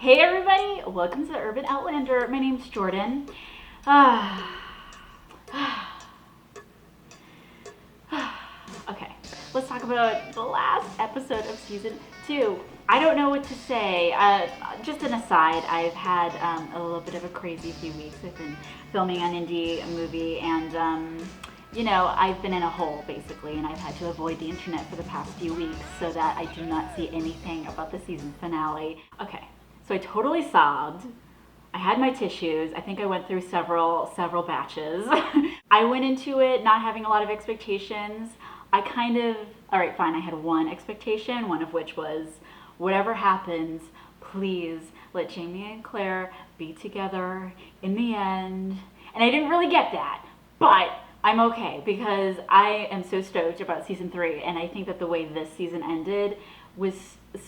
Hey everybody, welcome to Urban Outlander. My name's Jordan. Okay, let's talk about the last episode of season 2. I don't know what to say. Just an aside, I've had a little bit of a crazy few weeks. I've been filming an indie movie and I've been in a hole basically, and I've had to avoid the internet for the past few weeks so that I do not see anything about the season finale. Okay, so I totally sobbed. I had my tissues. I think I went through several batches. I went into it not having a lot of expectations. All right, fine, I had one expectation, one of which was, whatever happens, please let Jamie and Claire be together in the end. And I didn't really get that, but I'm okay because I am so stoked about season 3, and I think that the way this season ended was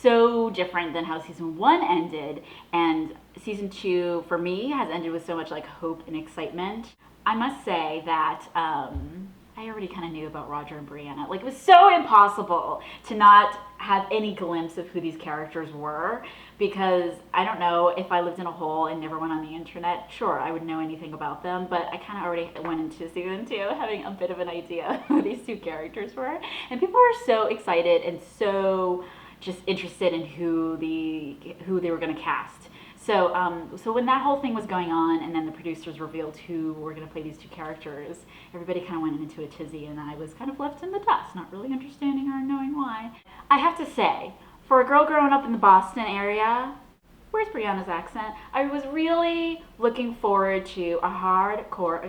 so different than how season 1 ended, and season 2 for me has ended with so much like hope and excitement. I must say that I already kind of knew about Roger and Brianna. Like, it was so impossible to not have any glimpse of who these characters were, because I don't know, if I lived in a hole and never went on the internet, sure, I would know anything about them, but I kind of already went into season 2 having a bit of an idea who these two characters were, and people were so excited and so just interested in who they were going to cast. So when that whole thing was going on, and then the producers revealed who were going to play these two characters, everybody kind of went into a tizzy, and I was kind of left in the dust, not really understanding or knowing why. I have to say, for a girl growing up in the Bahston area, where's Brianna's accent? I was really looking forward to a hardcore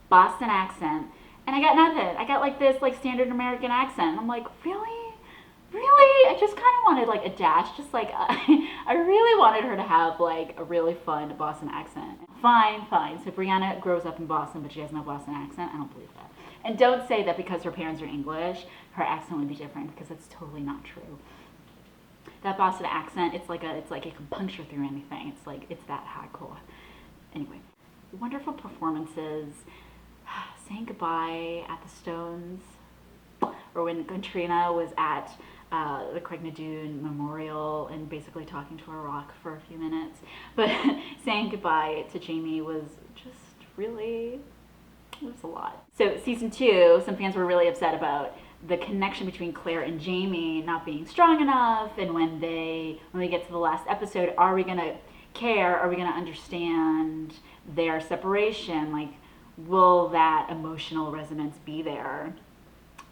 Boston accent, and I got nothing. I got like this like standard American accent. I'm like, really? Really? I just kind of wanted like a dash, just like I really wanted her to have like a really fun Boston accent. Fine. So Brianna grows up in Boston, but she has no Boston accent. I don't believe that. And don't say that because her parents are English, her accent would be different, because that's totally not true. That Boston accent, it's like it can puncture through anything. It's that hardcore. Anyway, wonderful performances. Saying goodbye at the Stones, or when Caitriona was at the Quickie Memorial and basically talking to a rock for a few minutes. But saying goodbye to Jamie was just really, it was a lot. So season 2, some fans were really upset about the connection between Claire and Jamie not being strong enough, and when we get to the last episode, are we gonna care? Are we gonna understand their separation? Like, will that emotional resonance be there?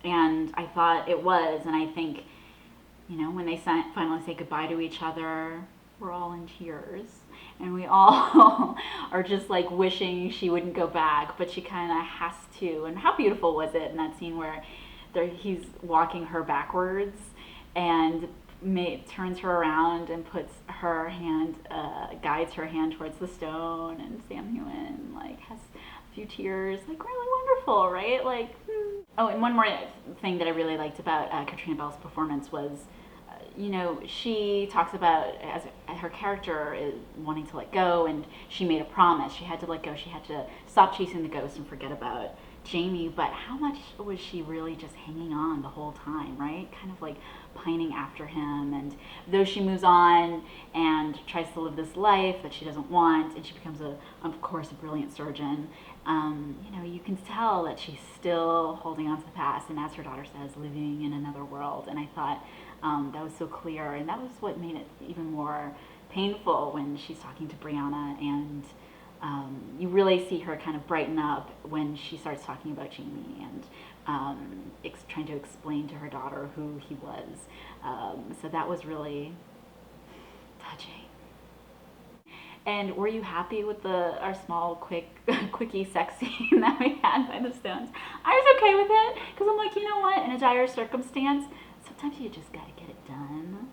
And I thought it was, and I think, when they finally say goodbye to each other, we're all in tears, and we all are just like wishing she wouldn't go back, but she kind of has to. And how beautiful was it in that scene where he's walking her backwards and turns her around and puts her hand, guides her hand towards the stone, and Sam Heughan like has a few tears, like really wonderful, right? Like, Oh, and one more thing that I really liked about Caitriona Bell's performance was, she talks about as her character is wanting to let go, and she made a promise. She had to let go. She had to stop chasing the ghost and forget about Jamie. But how much was she really just hanging on the whole time, right? Kind of like pining after him. And though she moves on and tries to live this life that she doesn't want, and she becomes of course, a brilliant surgeon, you can tell that she's still holding on to the past, and as her daughter says, living in another world. And I thought that was so clear, and that was what made it even more painful when she's talking to Brianna, and you really see her kind of brighten up when she starts talking about Jamie and trying to explain to her daughter who he was. So that was really touching. And were you happy with our small, quickie sex scene that we had by the Stones? I was okay with it, because I'm like, you know what? In a dire circumstance, sometimes you just gotta get it done.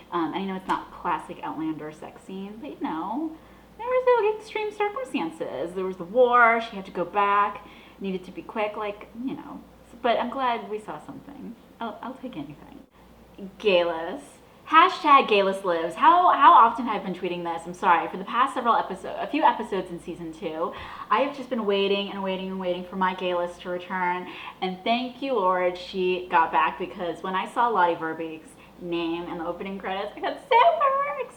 I know it's not classic Outlander sex scene, but there was like extreme circumstances. There was the war, she had to go back, needed to be quick, But I'm glad we saw something. I'll take anything. Geillis. #Geillis lives. How often have I been tweeting this? I'm sorry. For the past a few episodes in season 2, I have just been waiting for my Geillis to return. And thank you, Lord, she got back, because when I saw Lottie Verbeek's name in the opening credits, I got super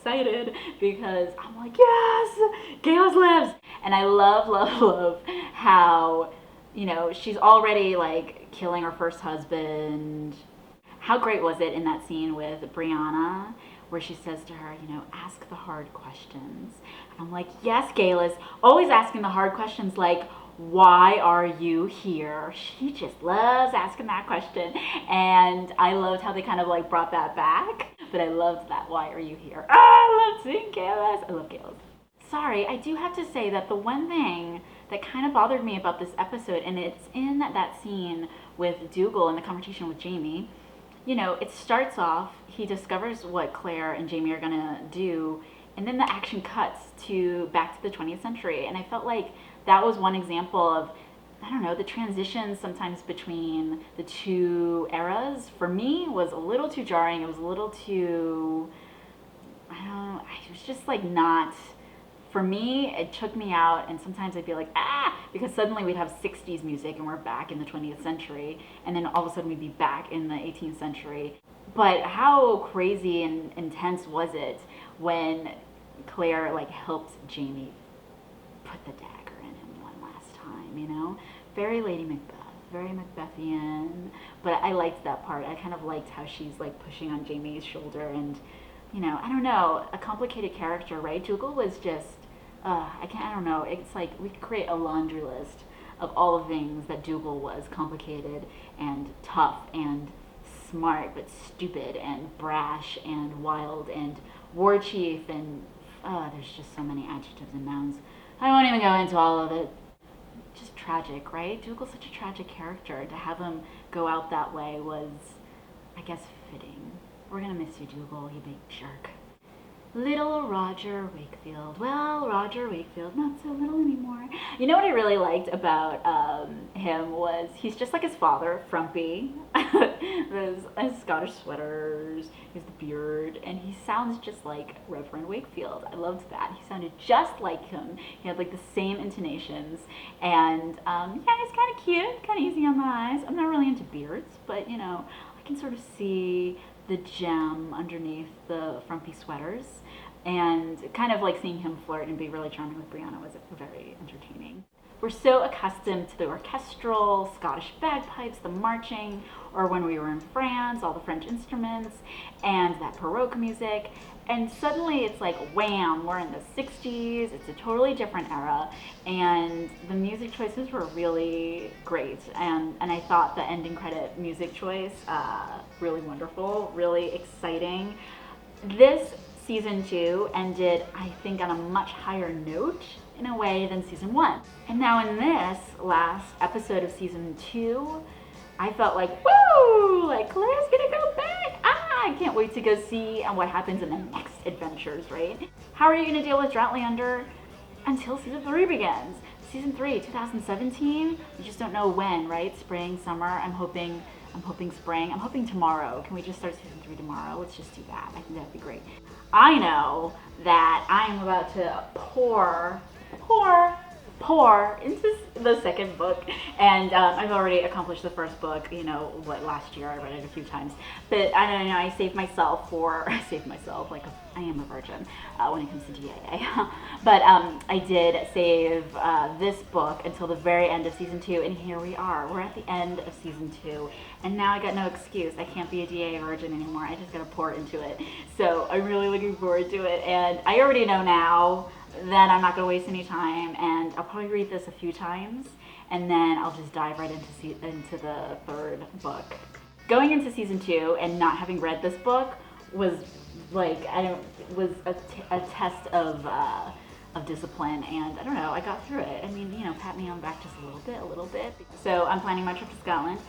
excited because I'm like, yes, Geillis lives. And I love, love, love how, you know, she's already like killing her first husband. How great was it in that scene with Brianna where she says to her, you know, ask the hard questions. And I'm like, yes, Geillis, always asking the hard questions like, why are you here? She just loves asking that question. And I loved how they kind of like brought that back. But I loved that, why are you here? Ah, I love seeing Geillis. I love Geillis. Sorry, I do have to say that the one thing that kind of bothered me about this episode, and it's in that scene with Dougal and the conversation with Jamie, you know, it starts off, he discovers what Claire and Jamie are gonna do, and then the action cuts to back to the 20th century. And I felt like that was one example of, I don't know, the transition sometimes between the two eras for me was a little too jarring. It was a little too, it was just like not, for me, it took me out, and sometimes I'd be like, because suddenly we'd have 60s music and we're back in the 20th century, and then all of a sudden we'd be back in the 18th century. But how crazy and intense was it when Claire like helped Jamie put the dagger in him one last time, you know? Very Lady Macbeth, very Macbethian, but I liked that part. I kind of liked how she's like pushing on Jamie's shoulder, and, you know, I don't know, a complicated character, right? Dougal was just, I don't know, it's like we could create a laundry list of all the things that Dougal was: complicated and tough and smart but stupid and brash and wild and war chief, and there's just so many adjectives and nouns. I won't even go into all of it. Just tragic, right? Dougal's such a tragic character. To have him go out that way was, I guess, fitting. We're gonna miss you, Dougal, you big jerk. Little Roger Wakefield. Well, Roger Wakefield, not so little anymore. You know what I really liked about him was he's just like his father, Frumpy. Those Scottish sweaters, he has the beard, and he sounds just like Reverend Wakefield. I loved that. He sounded just like him. He had like the same intonations, and yeah, he's kind of cute, kind of easy on the eyes. I'm not really into beards, but you know, I can sort of see the gem underneath the frumpy sweaters, and kind of like seeing him flirt and be really charming with Brianna was very entertaining. We're so accustomed to the orchestral Scottish bagpipes, the marching, or when we were in France, all the French instruments and that Baroque music, and suddenly it's like wham, we're in the 60s, it's a totally different era, and the music choices were really great, and I thought the ending credit music choice really wonderful, really exciting. This season 2 ended, I think, on a much higher note in a way than season 1. And now in this last episode of season 2, I felt like, woo, like Claire's gonna go back. I can't wait to go see what happens in the next adventures, right? How are you gonna deal with Droughtlander until season 3 begins? Season 3, 2017, we just don't know when, right? Spring, summer, I'm hoping spring. I'm hoping tomorrow. Can we just start season 3 tomorrow? Let's just do that. I think that'd be great. I know that I am about to pour into the second book, and I've already accomplished the first book, you know, last year I read it a few times, but I don't know, I saved myself, like I am a virgin when it comes to DIA, but I did save this book until the very end of season 2, and here we are, we're at the end of season 2, and now I got no excuse, I can't be a DIA virgin anymore, I just gotta pour into it, so I'm really looking forward to it, and I already know now that I'm not going to waste any time, and I'll probably read this a few times, and then I'll just dive right into the third book. Going into season 2 and not having read this book was like, was a test of discipline, and I don't know, I got through it. I mean, you know, pat me on the back just a little bit. So I'm planning my trip to Scotland.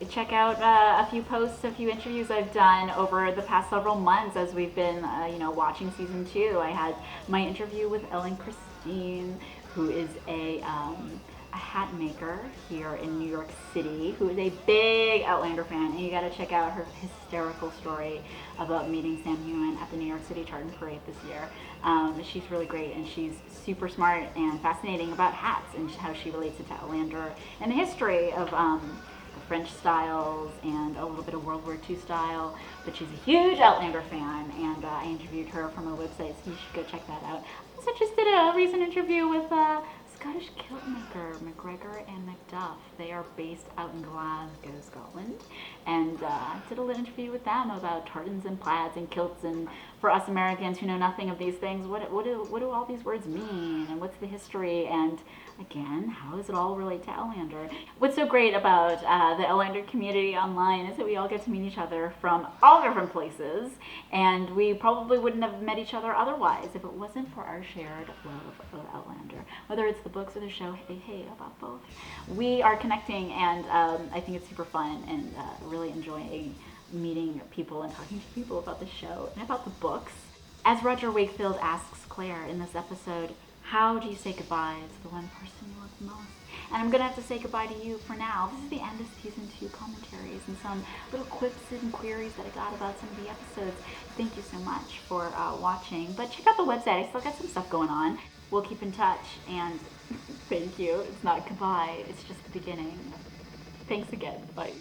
Check out a few posts, a few interviews I've done over the past several months as we've been, you know, watching season 2. I had my interview with Ellen Christine, who is a hat maker here in New York City, who is a big Outlander fan, and you gotta check out her hysterical story about meeting Sam Heughan at the New York City Tartan Parade this year. She's really great, and she's super smart and fascinating about hats and how she relates it to Outlander and the history of French styles and a little bit of World War II style, but she's a huge Outlander fan, and I interviewed her from her website, so you should go check that out. I also just did a recent interview with Scottish kilt maker McGregor and Macduff. They are based out in Glasgow, Scotland, and did a little interview with them about tartans and plaids and kilts. And for us Americans who know nothing of these things, what do all these words mean, and what's the history, and again, how does it all relate to Outlander? What's so great about the Outlander community online is that we all get to meet each other from all different places, and we probably wouldn't have met each other otherwise if it wasn't for our shared love of Outlander. Whether it's the books or the show, hey, about both. We are connecting, and I think it's super fun, and really enjoying meeting people and talking to people about the show and about the books. As Roger Wakefield asks Claire in this episode, how do you say goodbye to the one person you love the most? And I'm going to have to say goodbye to you for now. This is the end of season 2 commentaries and some little quips and queries that I got about some of the episodes. Thank you so much for watching. But check out the website. I still got some stuff going on. We'll keep in touch. And thank you. It's not goodbye. It's just the beginning. Thanks again. Bye.